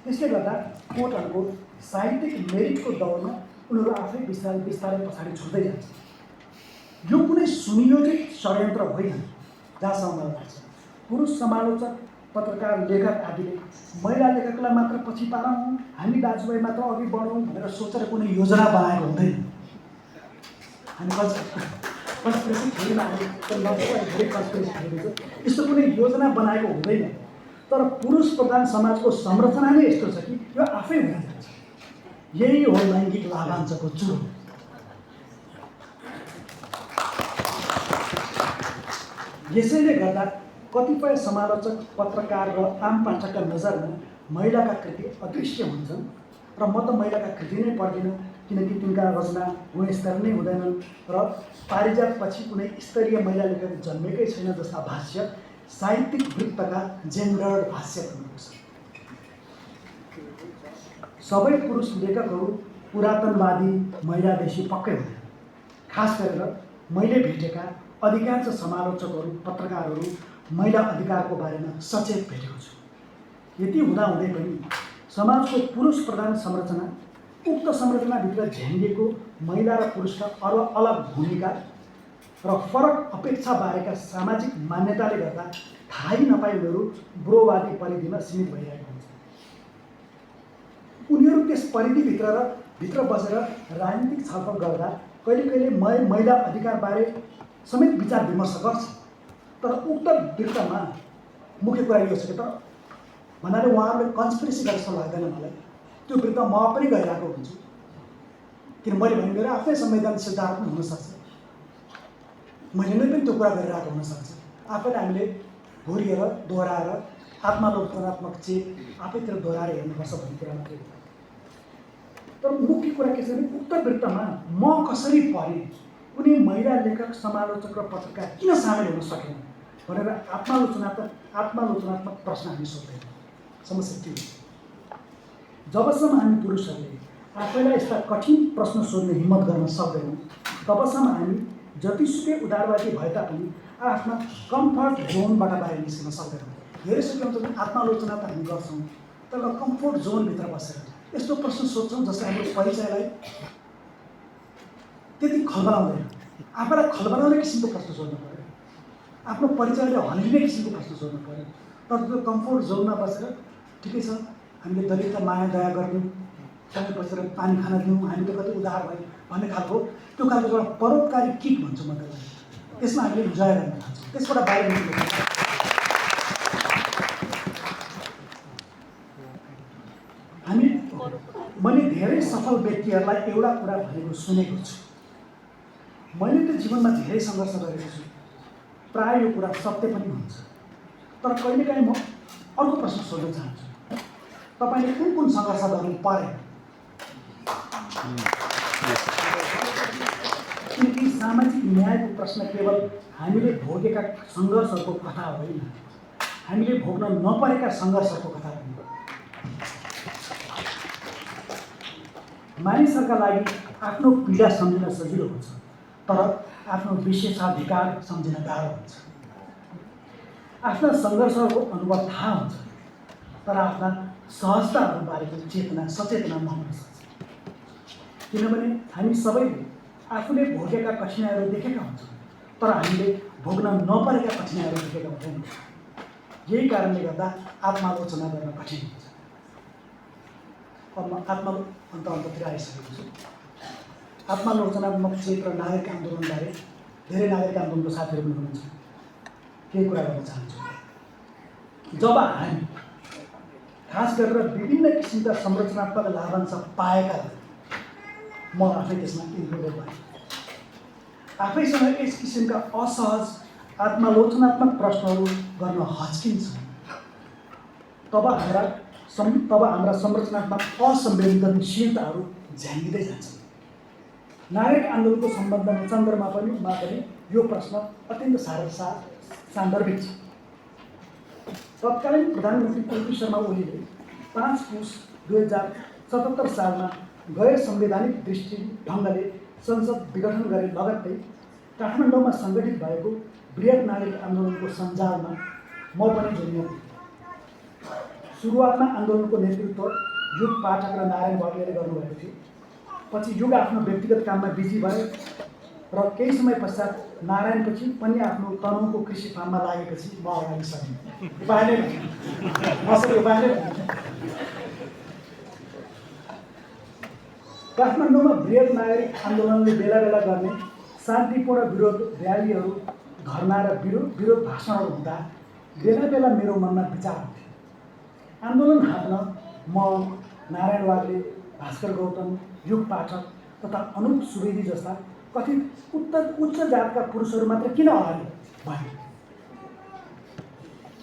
त्यसले गर्दा कोट अनकोट साहित्यिक मेरिटको दौडमा उनीहरू आफै बिस्तारै पछाडि छुट्दै जान्छ। यो कुनै सुनियोजित षड्यन्त्र होइन, जहाँसम्म मलाई लाग्छ। पुरुष समालोचक, पत्रकार, लेखक आदिले महिला लेखकलाई मात्र पछि पारौँ, हामी दाजुभाइ मात्र अघि बढौँ भनेर सोचेर कुनै योजना बनाएको हुँदैन। हामी कन्सपिरेसी थ्योरीमा यस्तो कुनै योजना बनाएको हुँदैन। तर पुरुष प्रधान समाजको संरचना नै यस्तो छ कि यो आफै हुन जान्छ। यही हो लैङ्गिक लाभांशको चुरो। यसैले गर्दा कतिपय समालोचक, पत्रकार र आम पाठकका नजरमा महिलाका कृति अदृश्य हुन्छन् र म त महिलाका कृति नै पढ्दिनँ, किनकि तिनका रचना गुणस्तर नै हुँदैनन् र पारिजातपछि कुनै स्तरीय महिला लेखक जन्मेकै छैन जस्ता भाष्य साहित्यिक वृत्तका जेन्डर्ड भाष्य हुनुहुन्छ। सबै पुरुष लेखकहरू पुरातनवादी महिलादेशी पक्कै हुँदैन। खास गरेर मैले भेटेका अधिकांश समालोचकहरू, पत्रकारहरू महिला अधिकारको बारेमा सचेत भेटेको छु। यति हुँदाहुँदै पनि समाजको पुरुष प्रधान संरचना, उक्त संरचनाभित्र झ्याङ्गिएको महिला र पुरुषका अलग भूमिका र फरक अपेक्षा बारेका सामाजिक मान्यताले गर्दा थाहै नपाई उनीहरू ब्रोवादी परिधिमा सीमित भइरहेका हुन्छन्। उनीहरू त्यस परिधिभित्र बसेर राजनीतिक छलफल गर्दा कहिले कहिले महिला अधिकारबारे समेत विचार विमर्श गर्छ। तर उक्त वृत्तमा मुख्य कुरा यो छ कि त भन्नाले उहाँहरूले कन्सपिरेसी गरे जस्तो लाग्दैन मलाई। त्यो वृत्त म पनि गइरहेको हुन्छु, किन मैले भने मेरो आफ्नै संवैधानिक सिद्धान्त पनि हुनसक्छ, मैले नै पनि त्यो कुरा गरिरहेको हुनसक्छ। आफैले हामीले घोरिएर दोहोऱ्याएर आत्मालोचनात्मक चेत आफैतिर दोहोऱ्याएर हेर्नुपर्छ भन्ने कुरा मात्रै हो। तर मुख्य कुरा के छ भने उक्त वृत्तमा म कसरी पढेँ, कुनै महिला लेखक, समालोचक र पत्रकार किन सामेल हुन सकेन भनेर आत्मालोचनात्मक प्रश्न हामी सोध्दैनौँ। समस्या के हो? जबसम्म हामी पुरुषहरूले आफैलाई यस्ता कठिन प्रश्न सोध्ने हिम्मत गर्न सक्दैनौँ, तबसम्म हामी जतिसुकै उदारवादी भए तापनि आफ्ना कम्फर्ट जोनबाट बाहिर निस्कन सक्दैनौँ। धेरै सक्यो भने आत्मालोचना त हामी गर्छौँ, तर कम्फर्ट जोनभित्र बसेर यस्तो प्रश्न सोध्छौँ जसले हाम्रो परिचयलाई त्यति खलबलाउँदैन। आफैलाई खलबलाउने किसिमको प्रश्न सोध्नु पऱ्यो, आफ्नो परिचयले हल्लिने किसिमको प्रश्न सोध्नु पऱ्यो। तर त्यो कम्फर्ट जोनमा बसेर ठिकै छ, हामीले दलितलाई माया दया गरिदिउँ, सँगै बसेर पानी खान दिउँ, हामी त कति उदार भयो भन्ने खालको त्यो खालको एउटा परोपकारी किक भन्छु म त्यसलाई। त्यसमा हामीले इन्जोय गर्न चाहन्छौँ, त्यसबाट बाहिर निस्किनु। मैले धेरै सफल व्यक्तिहरूलाई एउटा कुरा भनेको सुनेको छु। मैले त जीवनमा धेरै सङ्घर्ष गरेको छु, प्राय यो कुरा सत्य पनि हुन्छ। तर कहिलेकाहीँ म अर्को प्रश्न सोध्न चाहन्छु, तपाईँले कुन कुन सङ्घर्ष गर्नु परे? किनकि सामाजिक न्यायको प्रश्न केवल हामीले भोगेका सङ्घर्षहरूको कथा होइन, हामीले भोग्न नपरेका सङ्घर्षहरूको कथा पनि हो। मानिसहरूका लागि आफ्नो पीडा सम्झिन सजिलो हुन्छ, तर आफ्नो विशेषाधिकार सम्झिन गाह्रो हुन्छ। आफ्ना सङ्घर्षहरूको अनुभव थाहा हुन्छ, तर आफ्ना सहजताहरूबारेको चेतना सचेतना नहुन सक्छ। किनभने हामी सबैले आफूले भोगेका कठिनाइहरू देखेका हुन्छौँ, तर हामीले भोग्न नपरेका कठिनाइहरू देखेका हुँदैनौँ। यही कारणले गर्दा आत्मालोचना गर्न कठिन हुन्छ। अब म अन्ततिर आइसकेको छु। आत्मालोचनात्मक चेत र नागरिक आन्दोलनबारे धेरै नागरिक आन्दोलनको साथीहरू पनि हुनुहुन्छ, केही कुरा गर्न चाहन्छु। जब हामी खास गरेर विभिन्न किसिमका संरचनात्मक लाभांश पाएका, म आफै त्यसमा इन्क्लुडेड भएँ, आफैसँग यस किसिमका असहज आत्मालोचनात्मक प्रश्नहरू गर्न हच्किन्छौँ, तब हाम्रा संरचनात्मक असंवेदनशीलताहरू झ्याङ्गिँदै जान्छन्। नागरिक आन्दोलनको सन्दर्भमा पनि यो प्रश्न अत्यन्त सान्दर्भिक छ। तत्कालीन प्रधानमन्त्री केपी शर्मा ओलीले 5 पुस 2077 सालमा गैर संवैधानिक दृष्टि ढङ्गले संसद विघटन गरे लगत्तै काठमाडौँमा सङ्गठित भएको बृहत नागरिक आन्दोलनको सञ्जालमा म पनि जोडिन थिएँ। सुरुवातमा आन्दोलनको नेतृत्व युग पाठक र नारायण वाग्लेले गर्नुभएको थियो। पछि युग आफ्नो व्यक्तिगत काममा बिजी भए र केही समय पश्चात नारायणपछि पनि आफ्नो तनहुँको कृषि फार्ममा लागेपछि म अगाडि सरेँ। काठमाडौँमा बृहत नागरिक आन्दोलनले बेला बेला गर्ने शान्तिपूर्ण विरोध र्यालीहरू, धरना र विरोध भाषणहरू हुँदा बेला बेला मेरो मनमा विचार हुन्थ्यो। आन्दोलन हाल्न म, नारायण वाग्ले, भास्कर गौतम, युग पाठक तथा अनुप सुवेदी जस्ता कथित उच्च जातका पुरुषहरू मात्र किन अगाडि भए?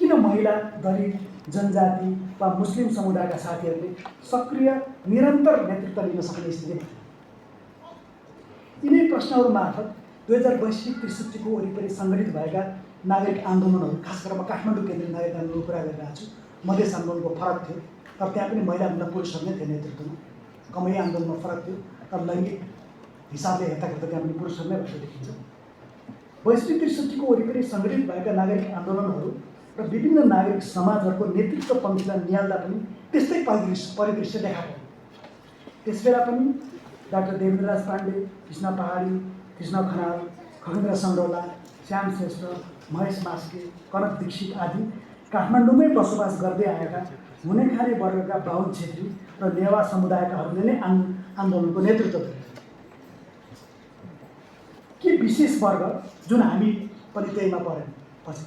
किन महिला, दलित, जनजाति वा मुस्लिम समुदायका साथीहरूले सक्रिय निरन्तर नेतृत्व लिन सक्ने स्थिति भयो? यिनै प्रश्नहरू मार्फत 2062-63 को वरिपरि सङ्गठित भएका नागरिक आन्दोलनहरू, खास गरेर म काठमाडौँ केन्द्रित नागरिक आन्दोलनको कुरा गरिरहेको छु। मधेस आन्दोलनको फरक थियो, तर त्यहाँ पनि महिलाभन्दा पुरुषहरू नै थिए नेतृत्वमा। कमै आन्दोलनमा फरक थियो, तर लैङ्गिक हिसाबले हेर्दा त्यहाँ पनि पुरुषहरू नै भएको देखिन्छ। 62-63 को वरिपरि सङ्गठित भएका नागरिक आन्दोलनहरू र विभिन्न नागरिक समाजहरूको नेतृत्व पङ्क्तिलाई निहाल्दा पनि त्यस्तै परिदृश्य देखा पर्यो। त्यसबेला पनि डाक्टर देवेन्द्रराज पाण्डे, कृष्ण पहाडी, कृष्ण खनाल, खगेन्द्र सङ्ग्रौला, श्याम श्रेष्ठ, महेश मास्के, कनक दीक्षित आदि काठमाडौँमै बसोबास गर्दै आएका हुने खाने वर्गका बाहुन छेत्री र नेवा समुदायकाहरूले नै आन्दोलनको नेतृत्व गरे। के विशेष वर्ग, जुन हामी पनि त्यहीमा पऱ्यौँ पछि,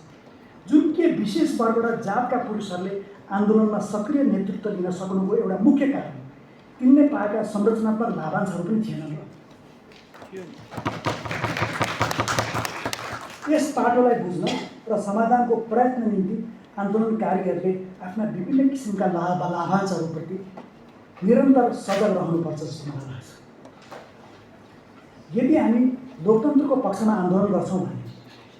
जुन के विशेष वर्ग र जातका पुरुषहरूले आन्दोलनमा सक्रिय नेतृत्व लिन सक्नुको एउटा मुख्य कारण तिनले पाएका संरचनात्मक लाभांशहरू पनि थिएनन्। यस पाटोलाई बुझ्न र समाधानको प्रयत्न निम्ति आन्दोलनकारीहरूले आफ्ना विभिन्न किसिमका लाभांशहरूप्रति निरन्तर सजग रहनुपर्छ जस्तो मलाई लाग्छ। यदि हामी लोकतन्त्रको पक्षमा आन्दोलन गर्छौँ भने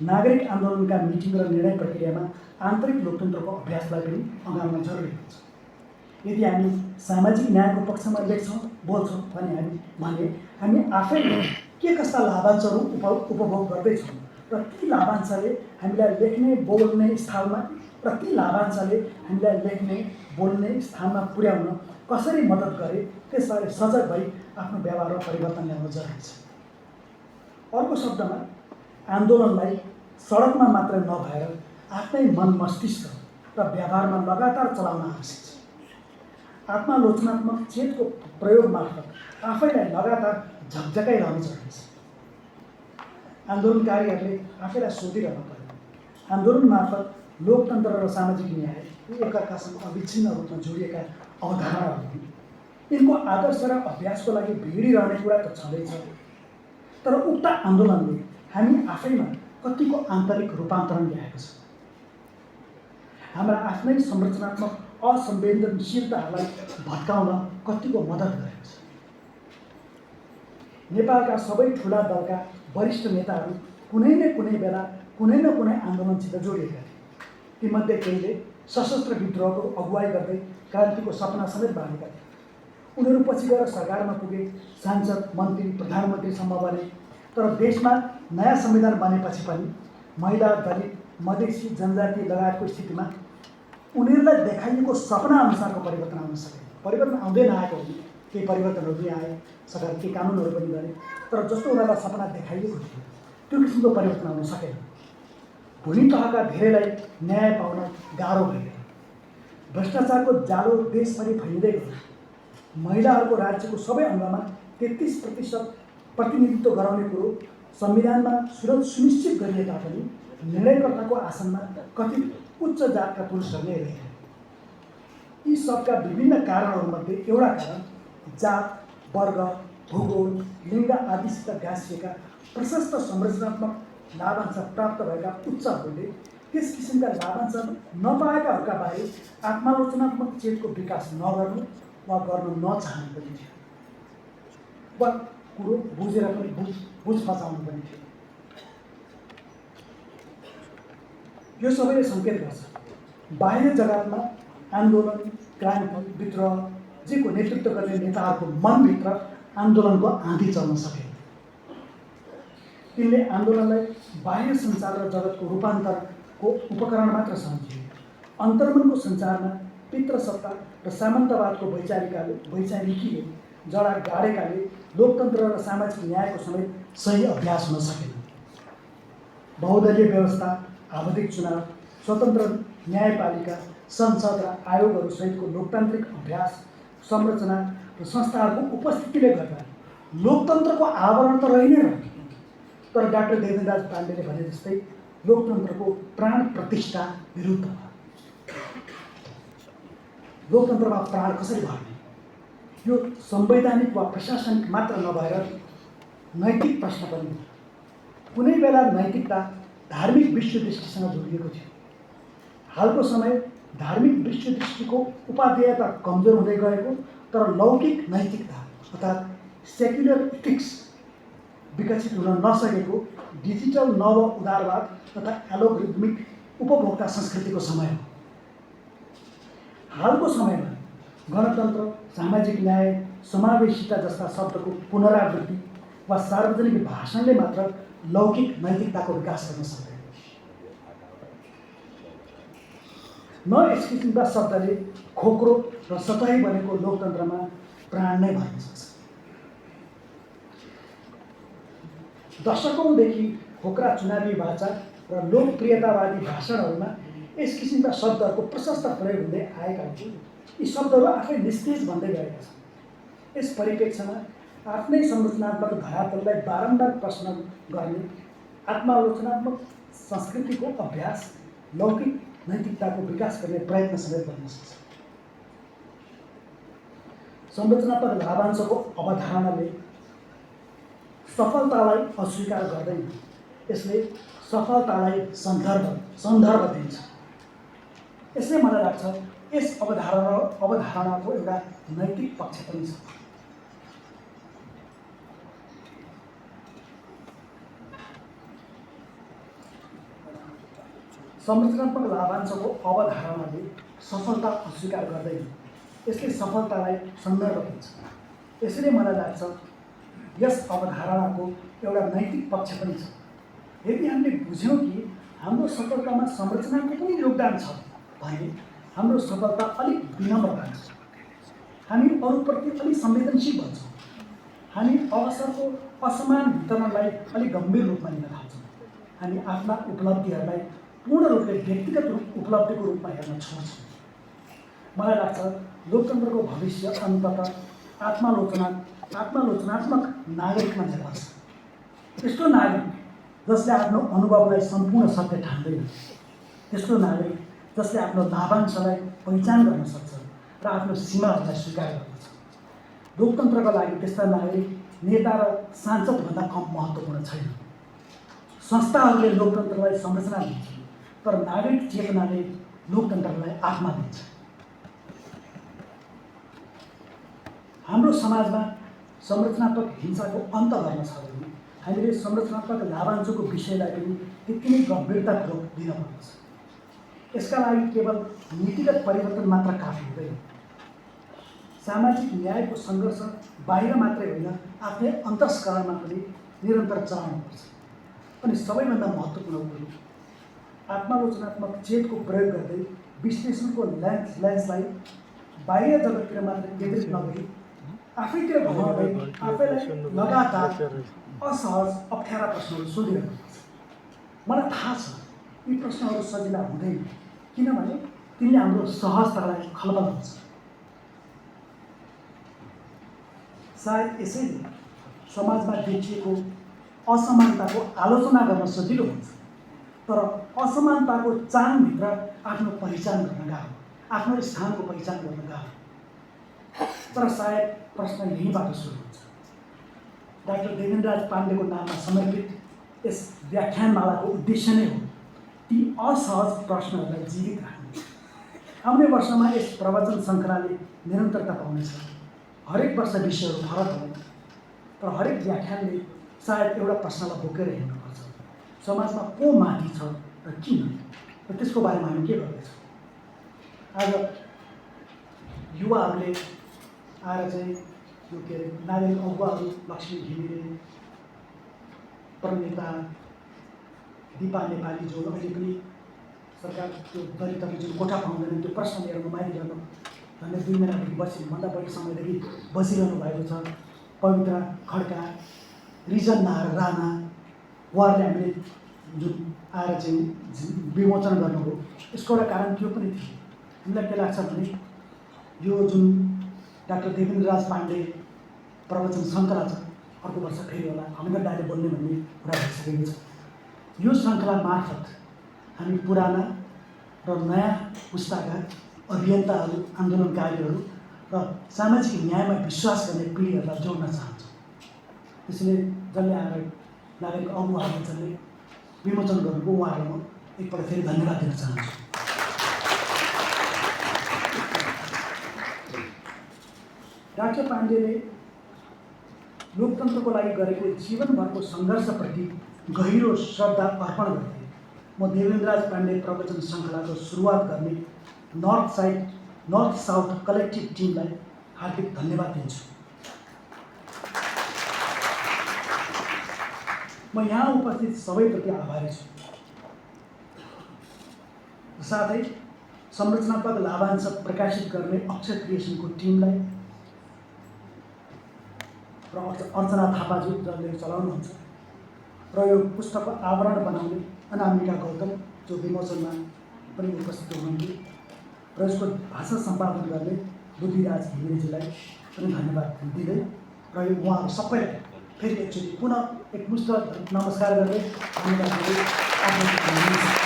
नागरिक आन्दोलनका मिटिङ र निर्णय प्रक्रियामा आन्तरिक लोकतन्त्रको अभ्यासलाई पनि अँगाल्न जरुरी हुन्छ। यदि हामी सामाजिक न्यायको पक्षमा लेख्छौँ, बोल्छौँ भने हामी आफै के कस्ता लाभांशहरू उपभोग गर्दैछौँ र ती लाभांशले हामीलाई लेख्ने बोल्ने स्थानमा पुर्याउन कसरी मद्दत गरे, त्यसबारे सजग भई आफ्नो व्यवहारमा परिवर्तन ल्याउन जरुरी छ। अर्को शब्दमा, आन्दोलनलाई सडकमा मात्र नभएर आफ्नै मन मस्तिष्क र व्यवहारमा लगातार चलाउन आवश्यक छ। आत्मालोचनात्मक चेतको प्रयोग मार्फत आफैलाई लगातार झकझकाइरहनु जरुरी छ। आन्दोलनकारीहरूले आफैलाई सोधिरहनु पर्यो, आन्दोलन मार्फत लोकतन्त्र र सामाजिक न्याय एकअर्कासँग अविच्छिन्न रूपमा जोडिएका अवधारणाहरू हुन्। यिनको आदर्श र अभ्यासको लागि भिडिरहने कुरा त छँदैछ, तर उक्त आन्दोलनले हामी आफैमा कतिको आन्तरिक रूपान्तरण ल्याएको छ, हाम्रा आफ्नै संरचनात्मक असंवेदनशीलताहरूलाई भत्काउन कतिको मद्दत गरेको छ। नेपालका सबै ठुला दलका वरिष्ठ नेताहरू कुनै न कुनै बेला कुनै न कुनै आन्दोलनसित जोडिएका थिए। तीमध्ये केहीले सशस्त्र विद्रोहको अगुवाई गर्दै क्रान्तिको सपना समेत बाँडेका थिए। उनीहरू पछि गएर सरकारमा पुगे, सांसद, मन्त्री, प्रधानमन्त्रीसम्म बने। तर देशमा नयाँ संविधान बनेपछि पनि महिला, दलित, मधेसी, जनजाति लगायतको स्थितिमा उनीहरूलाई देखाइएको सपना अनुसारको परिवर्तन आउन सकेन। परिवर्तन आउँदै नआएको हो, केही परिवर्तनहरू पनि आए, सरकारले केही कानुनहरू पनि गरे, तर जस्तो उनीहरूलाई सपना देखाइएको थियो त्यो किसिमको परिवर्तन आउन सकेन। भूमि तहका धेरैलाई न्याय पाउन गाह्रो भयो। भ्रष्टाचारको जालो देशभरि फैलिँदै गयो। महिलाहरूको राज्यको सबै अङ्गमा 33% प्रतिनिधित्व गराउने कुरो संविधानमा सुनिश्चित गरिए तापनि निर्णयकर्ताको आसनमा कति उच्च जातका पुरुषहरू नै रहे। यी सबका विभिन्न कारणहरूमध्ये एउटा कारण जात, वर्ग, भूगोल, लिङ्ग आदिसित गाँसिएका प्रशस्त संरचनात्मक लाभांश प्राप्त भएका उच्चहरूले त्यस किसिमका लाभांश नपाएकाहरूका बारे आत्मालोचनात्मक चेतको विकास नगर्नु वा गर्न नचाहनु पनि थियो, वा कुरो बुझेर पनि बुझ बचाउनु पनि थियो। यो सबैले सङ्केत गर्छ बाह्य जगतमा आन्दोलन, क्रान्ति, विद्रोह जेको नेतृत्व गर्ने नेताहरूको मनभित्र आन्दोलनको आँधी चल्न सके। तिनले आन्दोलनलाई बाह्य संसार र जगतको रूपान्तरको उपकरण मात्र सम्झिए। अन्तर्मनको संसारमा पितृसत्ता र सामन्तवादको वैचारिकीले जडा गाडेकाले लोकतन्त्र र सामाजिक न्यायको समेत सही अभ्यास हुन सकेन। बहुदलीय व्यवस्था, आवधिक चुनाव, स्वतन्त्र न्यायपालिका, संसद र आयोगहरू सहितको लोकतान्त्रिक अभ्यास, संरचना र संस्थाहरूको उपस्थितिले गर्दा लोकतन्त्रको आवरण त रहि नै रह्यो, तर डाक्टर देवेन्द्रराज पाण्डेले भने जस्तै लोकतन्त्रको प्राण प्रतिष्ठा विरुद्ध भयो। लोकतन्त्रमा प्राण कसरी भर्ने, यो संवैधानिक वा प्रशासनिक मात्र नभएर नैतिक प्रश्न पनि हो। कुनै बेला नैतिकता धार्मिक विश्वदृष्टिसँग जोडिएको थियो। हालको समय धार्मिक दृष्टिको उपादेयता कमजोर हुँदै गएको तर लौकिक नैतिकता अर्थात् सेक्युलर इथिक्स विकसित हुन नसकेको डिजिटल नव उदारवाद तथा एल्गोरिदमिक उपभोक्ता संस्कृतिको समय हो। हालको समयमा गणतन्त्र, सामाजिक न्याय, समावेशिता जस्ता शब्दको पुनरावृत्ति वा सार्वजनिक भाषणले मात्र लौकिक नैतिकताको विकास गर्न सक्दैन। न यस किसिमका शब्दले खोक्रो र सतही बनेको लोकतन्त्रमा प्राण नै भर्न सक्छ। दशकौँदेखि खोक्रा चुनावी वाचा र लोकप्रियतावादी भाषणहरूमा यस किसिमका शब्दहरूको प्रशस्त प्रयोग हुँदै आएका हुन्। यी शब्दहरू आफै निस्तेज बन्दै गएका छन्। यस परिप्रेक्ष्यमा आफ्नै संरचनात्मक धरातललाई बारम्बार प्रश्न गर्ने आत्मालोचनात्मक संस्कृतिको अभ्यास लौकिक नैतिकताको विकास गर्ने प्रयत्न समेत बन्न सक्छ। संरचनात्मक लाभांशको अवधारणाले सफलतालाई अस्वीकार गर्दैन, यसले सफलतालाई सन्दर्भ दिन्छ। यसले मलाई लाग्छ यस अवधारणाको एउटा नैतिक पक्ष पनि छ। संरचनात्मक लाभांशको अवधारणाले सफलता अस्वीकार गर्दैन, यसले सफलतालाई सन्दर्भ दिन्छ। यसैले मलाई लाग्छ यस अवधारणाको एउटा नैतिक पक्ष पनि छ। यदि हामीले बुझ्यौँ कि हाम्रो सफलतामा संरचनाको पनि योगदान छ भने हाम्रो सफलता अलिक विनम्र हुन्छ। हामी अरूप्रति अलिक संवेदनशील बन्छौँ। हामी अवसरको असमान वितरणलाई अलिक गम्भीर रूपमा लिन थाल्छौँ। हामी आफ्ना उपलब्धिहरूलाई पूर्ण रूपले व्यक्तिगत उपलब्धिको रूपमा हेर्न छोड्छौँ। मलाई लाग्छ लोकतन्त्रको भविष्य अन्ततः आत्मालोचनात्मक नागरिकमा निर्भर छ। त्यस्तो नागरिक जसले आफ्नो अनुभवलाई सम्पूर्ण सत्य ठान्दैन, त्यस्तो नागरिक जसले आफ्नो लाभांशलाई पहिचान गर्न सक्छ र आफ्नो सीमाहरूलाई स्वीकार गर्दछ। लोकतन्त्रका लागि त्यस्ता नागरिक नेता र सांसदभन्दा कम महत्त्वपूर्ण छैन। संस्थाहरूले लोकतन्त्रलाई संरचना दिन्छ, तर नागरिक चेतनाले लोकतन्त्रलाई आत्मा दिन्छ। हाम्रो समाजमा संरचनात्मक हिंसाको अन्त गर्न छ भने हामीले संरचनात्मक लाभांशको विषयलाई पनि त्यति नै गम्भीरतापूर्वक दिनुपर्छ। यसका लागि केवल नीतिगत परिवर्तन मात्र काफी हुँदैन। सामाजिक न्यायको सङ्घर्ष बाहिर मात्रै होइन, आफ्नै अन्तस्करणमा पनि निरन्तर चलाउनुपर्छ। अनि सबैभन्दा महत्त्वपूर्ण कुरो आत्मालोचनात्मक चेतको प्रयोग गर्दै विश्लेषणको लेन्सलाई बाहिर जगततिर मात्र केन्द्रित नगरी आफैतिर घुमाउँदै आफैलाई लगातार असहज अप्ठ्यारा प्रश्नहरू सोधिरहनुपर्छ। मलाई थाहा छ यी प्रश्नहरू सजिला हुँदैन, किनभने तिनले हाम्रो सहजतालाई खलबल हुन्छ। सायद यसैले समाजमा देखिएको असमानताको आलोचना गर्न सजिलो हुन्छ, तर असमानताको चाङभित्र आफ्नो पहिचान गर्न गाह्रो, आफ्नो स्थानको पहिचान गर्न गाह्रो। तर सायद प्रश्न यहीँबाट सुरु हुन्छ। डाक्टर देवेन्द्रराज पाण्डेको नाममा समर्पित यस व्याख्यानमालाको उद्देश्य नै हो ती असहज प्रश्नहरूलाई जीवित राख्नु। आउने वर्षमा यस प्रवचन श्रृङ्खलाले निरन्तरता पाउनेछ। हरेक वर्ष विषयहरू फरक हुन्, तर हरेक व्याख्यानले सायद एउटा प्रश्नलाई बोकेर हिँड्नुपर्छ। समाजमा को माथि छ र किन, र त्यसको बारेमा हामी के गर्दैछौँ। आज युवाहरूले आएर चाहिँ यो के अरे नागरिक अगुवाहरू लक्ष्मी घिमिरे, प्रणेता दिपा नेपाली जो अहिले पनि सरकार त्यो दलितहरूले जुन कोठा पाउँदैन त्यो प्रश्न लिएर माइती गर्नु झन्डै 2 महिनादेखि भन्दा बढी समयदेखि बसिरहनु भएको छ। पवित्र खड्का, रिजन नाहर राणा, उहाँहरूले हामीले जुन आएर चाहिँ विमोचन गर्नुभयो, यसको एउटा कारण त्यो पनि थियो। हामीलाई के लाग्छ भने यो जुन डाक्टर देवेन्द्रराज पाण्डे प्रवचन श्रृङ्खला छ, अर्को वर्ष फेरि होला हामीले दाइले बोल्ने भन्ने कुरा भइसकेको छ। यो श्रृङ्खला मार्फत हामी पुराना र नयाँ पुस्ताका अभियन्ताहरू, आन्दोलनकारीहरू र सामाजिक न्यायमा विश्वास गर्ने पिँढीहरूलाई जोड्न चाहन्छौँ। त्यसैले जसले आएर नागरिक अगुवाहरूले जसले विमोचन गर्नुभयो उहाँहरूलाई म एकपल्ट फेरि धन्यवाद दिन चाहन्छु। डाक्टर पाण्डेले लोकतन्त्रको लागि गरेको जीवनभरको सङ्घर्षप्रति गहिरो श्रद्धा अर्पण गर्दै म देवेन्द्रराज पाण्डे प्रवचन श्रृङ्खलाको सुरुवात गर्ने नर्थ साउथ कलेक्टिभ टिमलाई हार्दिक धन्यवाद दिन्छु। म यहाँ उपस्थित सबैप्रति आभारी छु। साथै संरचनात्मक लाभांश प्रकाशित गर्ने अक्षर क्रिएसनको टिमलाई र अर्चना थापाजु जसले चलाउनुहुन्छ र यो पुस्तकको आवरण बनाउने अनामिका गौतम जो विमोचनमा पनि उपस्थित हुनुहुन्थ्यो र यसको भाषा सम्पादन गर्ने बुद्धिराज घिमिरेजीलाई पनि धन्यवाद दिँदै र यो उहाँहरू सबैलाई फेरि एकचोटि पुनः एकमुष्ट नमस्कार गर्दै धन्यवाद दिँदै आफ्नो